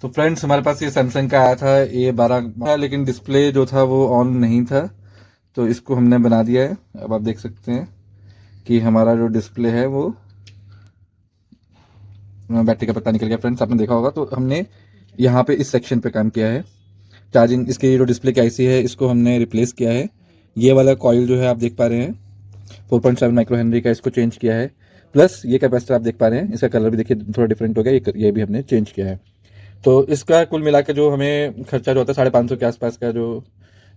तो फ्रेंड्स हमारे पास ये सैमसंग का आया था A12 था, लेकिन डिस्प्ले जो था वो ऑन नहीं था, तो इसको हमने बना दिया है। अब आप देख सकते हैं कि हमारा जो डिस्प्ले है वो बैटरी का पत्ता निकल गया। फ्रेंड्स आपने देखा होगा, तो हमने यहाँ पे इस सेक्शन पे काम किया है। चार्जिंग इसकी जो डिस्प्ले की आईसी है इसको हमने रिप्लेस किया है। ये वाला कॉइल जो है आप देख पा रहे हैं 4.7 माइक्रो हेनरी का, इसको चेंज किया है। प्लस ये कैपेसिटर आप देख पा रहे हैं, इसका कलर भी देखिए थोड़ा डिफरेंट हो गया, ये भी हमने चेंज किया है। तो इसका कुल मिला के जो हमें खर्चा जो होता है 550 के आसपास का, जो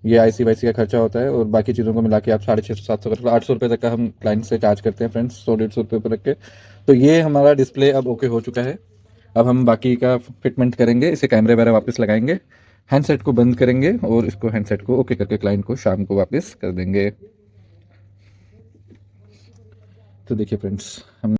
ये आईसी वाईसी का खर्चा होता है, और बाकी चीज़ों को मिला के आप 650 700 800 रुपये तक का हम क्लाइंट से चार्ज करते हैं फ्रेंड्स, 100 150 रुपये पर रख के। तो ये हमारा डिस्प्ले अब ओके हो चुका है। अब हम बाकी का फिटमेंट करेंगे, इसे कैमरे वगैरह वापस लगाएंगे, हैंडसेट को बंद करेंगे और इसको हैंडसेट को ओके करके क्लाइंट को शाम को वापस कर देंगे। तो देखिए फ्रेंड्स, हम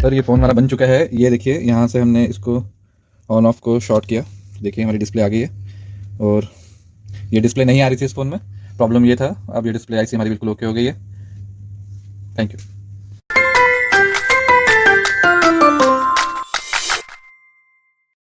सर ये फ़ोन हमारा बन चुका है। ये देखिए यहाँ से हमने इसको ऑन ऑफ को शॉर्ट किया, देखिए हमारी डिस्प्ले आ गई है। और ये डिस्प्ले नहीं आ रही थी इस फ़ोन में, प्रॉब्लम ये था। अब ये डिस्प्ले आईसी हमारी बिल्कुल ओके हो गई है। Thank you.